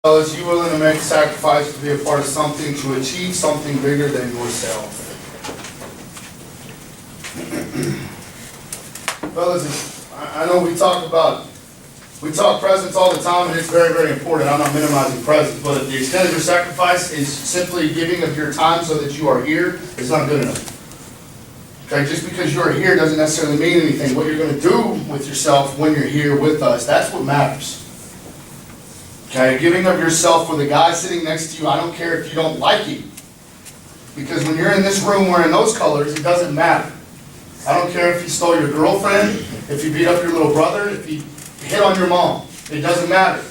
Fellas, you willing to make a sacrifice to be a part of something, to achieve something bigger than yourself? Fellas, I know we talk presence all the time, and it's very, very important. I'm not minimizing presence, but the extent of your sacrifice is simply giving of your time so that you are here is not good enough. Okay, just because you are here doesn't necessarily mean anything. What you're going to do with yourself when you're here with us, that's what matters. Okay, giving of yourself for the guy sitting next to you, I don't care if you don't like him. Because when you're in this room wearing those colors, it doesn't matter. I don't care if you stole your girlfriend, if you beat up your little brother, if you hit on your mom. It doesn't matter.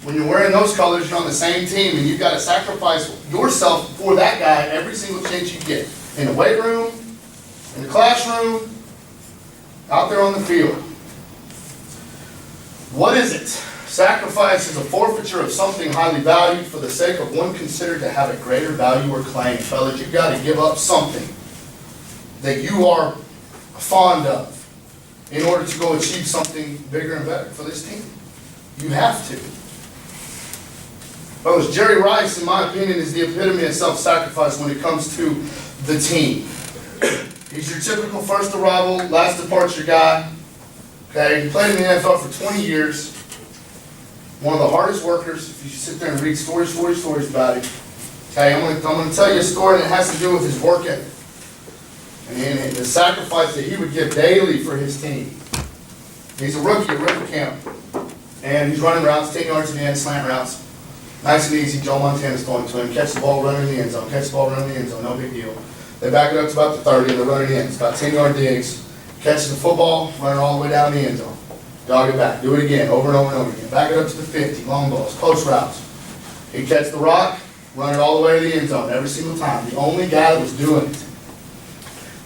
When you're wearing those colors, you're on the same team, and you've got to sacrifice yourself for that guy every single chance you get. In the weight room, in the classroom, out there on the field. What is it? Sacrifice is a forfeiture of something highly valued for the sake of one considered to have a greater value or claim. Fellas, you've got to give up something that you are fond of in order to go achieve something bigger and better for this team. You have to. Fellas, Jerry Rice, in my opinion, is the epitome of self-sacrifice when it comes to the team. He's your typical first arrival, last departure guy. Okay, he played in the NFL for 20 years. One of the hardest workers. If you sit there and read stories about him. Okay, I'm going to tell you a story that has to do with his work ethic and the sacrifice that he would give daily for his team. He's a rookie at River Camp, and he's running routes, 10 yards in the end, slant routes. Nice and easy. Joe Montana's throwing to him. Catch the ball, run in the end zone. Catch the ball, run in the end zone. No big deal. They back it up to about the 30, and they're running in. It's about 10-yard digs. Catch the football, run it all the way down the end zone. Jog it back. Do it again, over and over and over again. Back it up to the 50, long balls, post routes. He'd catch the rock, run it all the way to the end zone every single time. The only guy that was doing it.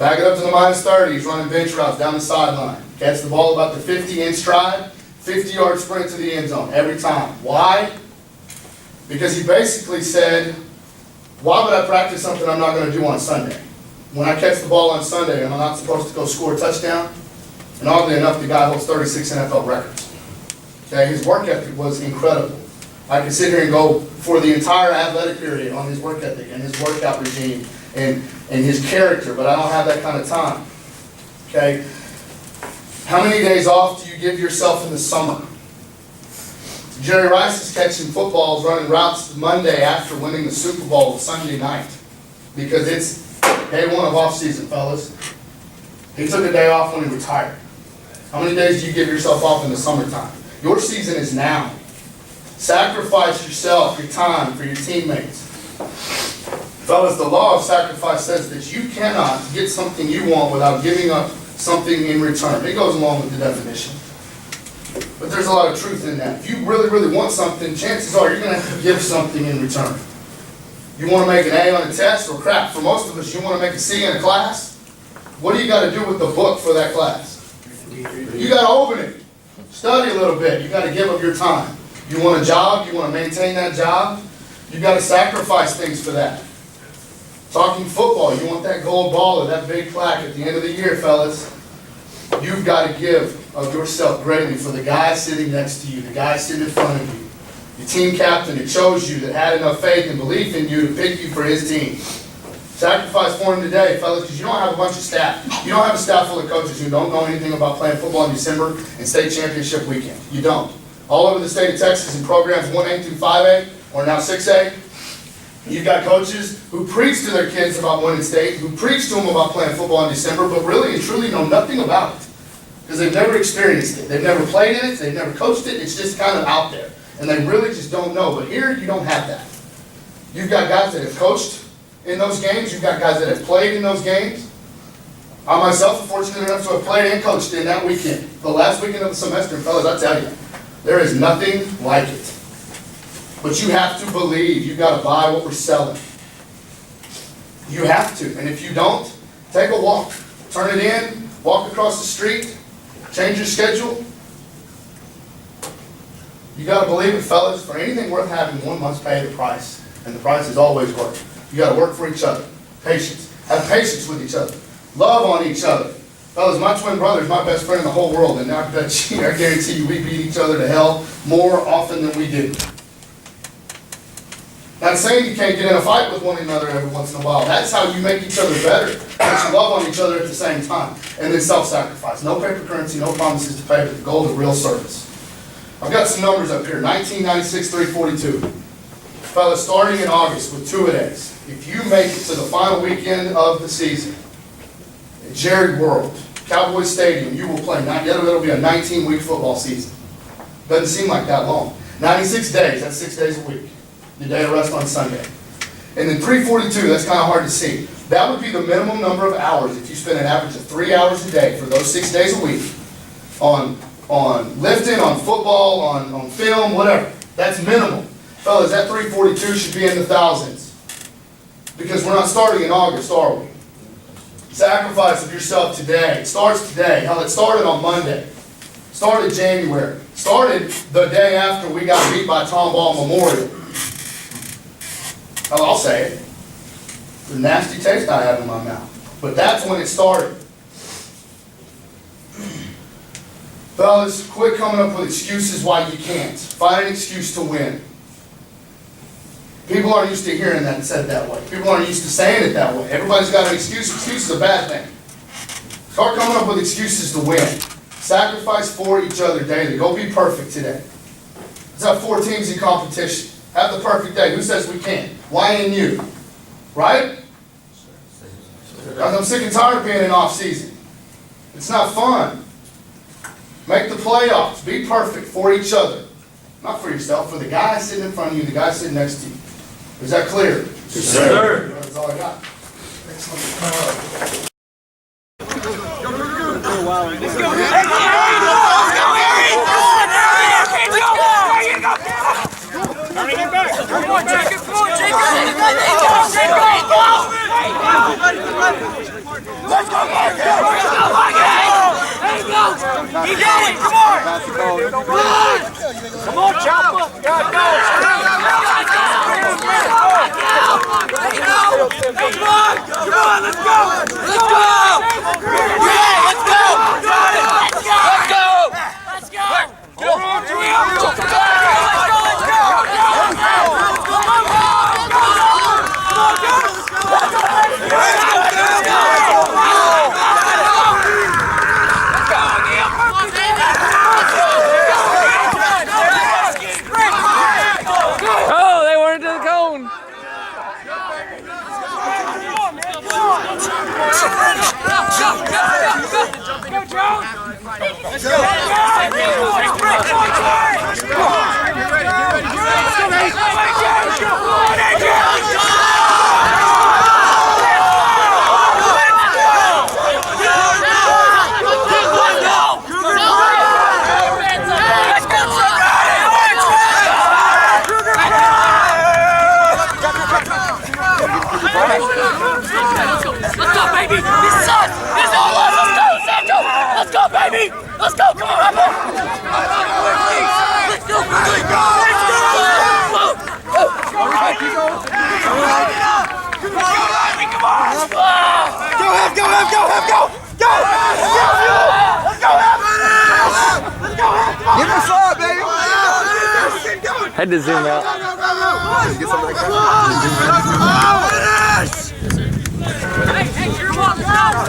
Back it up to the minus 30, he's running bench routes down the sideline. Catch the ball about the 50 in stride, 50-yard sprint to the end zone every time. Why? Because he basically said, why would I practice something I'm not going to do on Sunday? When I catch the ball on Sunday, am I not supposed to go score a touchdown? And oddly enough, the guy holds 36 NFL records. Okay, his work ethic was incredible. I could sit here and go for the entire athletic period on his work ethic and his workout regime and his character, but I don't have that kind of time. Okay? How many days off do you give yourself in the summer? Jerry Rice is catching footballs, running routes Monday after winning the Super Bowl Sunday night. Because it's day one of off season, fellas. He took a day off when he retired. How many days do you give yourself off in the summertime? Your season is now. Sacrifice yourself, your time for your teammates. Fellas, the law of sacrifice says that you cannot get something you want without giving up something in return. It goes along with the definition. But there's a lot of truth in that. If you really, really want something, chances are you're going to have to give something in return. You want to make an A on a test, or crap, for most of us, you want to make a C in a class? What do you got to do with the book for that class? You got to open it. Study a little bit. You got to give up your time. You want a job, you want to maintain that job, you got to sacrifice things for that. Talking football, you want that gold ball or that big plaque at the end of the year, fellas. You've got to give of yourself greatly for the guy sitting next to you, the guy sitting in front of you, the team captain that chose you, that had enough faith and belief in you to pick you for his team. Sacrifice for him today, fellas, because you don't have a bunch of staff. You don't have a staff full of coaches who don't know anything about playing football in December and state championship weekend. You don't. All over the state of Texas in programs 1A through 5A, or now 6A, you've got coaches who preach to their kids about winning state, who preach to them about playing football in December, but really and truly know nothing about it. Because they've never experienced it. They've never played in it. They've never coached it. It's just kind of out there. And they really just don't know. But here, you don't have that. You've got guys that have coached in those games. You've got guys that have played in those games. I myself am fortunate enough to have played and coached in that weekend. The last weekend of the semester, fellas, I tell you, there is nothing like it. But you have to believe. You've got to buy what we're selling. You have to. And if you don't, take a walk. Turn it in. Walk across the street. Change your schedule. You got to believe it, fellas. For anything worth having, one must pay the price. And the price is always work. You got to work for each other. Patience. Have patience with each other. Love on each other. Fellas, my twin brother is my best friend in the whole world, and I guarantee you we beat each other to hell more often than we do. Not saying you can't get in a fight with one another every once in a while. That's how you make each other better. But you love on each other at the same time. And then self-sacrifice. No paper currency, no promises to pay, but the goal of real service. I've got some numbers up here. 1996, 342. Fellas, starting in August with two-a-days. If you make it to the final weekend of the season, at Jerry World, Cowboys Stadium, you will play. It'll be a 19-week football season. Doesn't seem like that long. 96 days, that's 6 days a week. Your day of rest on Sunday. And then 342, that's kind of hard to see. That would be the minimum number of hours if you spend an average of 3 hours a day for those 6 days a week on lifting, on football, on film, whatever. That's minimum. Fellas, that 342 should be in the thousands. Because we're not starting in August, are we? Sacrifice of yourself today. It starts today. Hell, it started on Monday. Started January. Started the day after we got beat by Tom Ball Memorial. Hell, I'll say it. The nasty taste I have in my mouth. But that's when it started. Fellas, quit coming up with excuses why you can't. Find an excuse to win. People aren't used to hearing that said that way. People aren't used to saying it that way. Everybody's got an excuse. Excuse is a bad thing. Start coming up with excuses to win. Sacrifice for each other daily. Go be perfect today. Let's have 4 teams in competition. Have the perfect day. Who says we can't? Why ain't you? Right? Because I'm sick and tired of being in off season. It's not fun. Make the playoffs. Be perfect for each other. Not for yourself, for the guy sitting in front of you, the guy sitting next to you. Is that clear? Yes, sir. That's all I got. Excellent. Let's go, Mark! There you go! He did it! Come on! Come on, Chopper! Go! Come on, let's go! Let's go! Yeah, let's go! Let's go! Let's go! Oh, they weren't to the cone. Let's go! Let's go, baby! This sucks! This is all of us! Let's go, Sancho! Let's go, baby! Let's go! Come on, Apple! Let's go! Let's go! Let's go! All right, keep going! Come on! Come on! Go, Hep! Go, Hep! Go, Hep! Go! Go! Let's go, Hep! Let's go, Hep! Give him a slide, baby! Had to zoom out. Get something like that. Hey, you're walking out!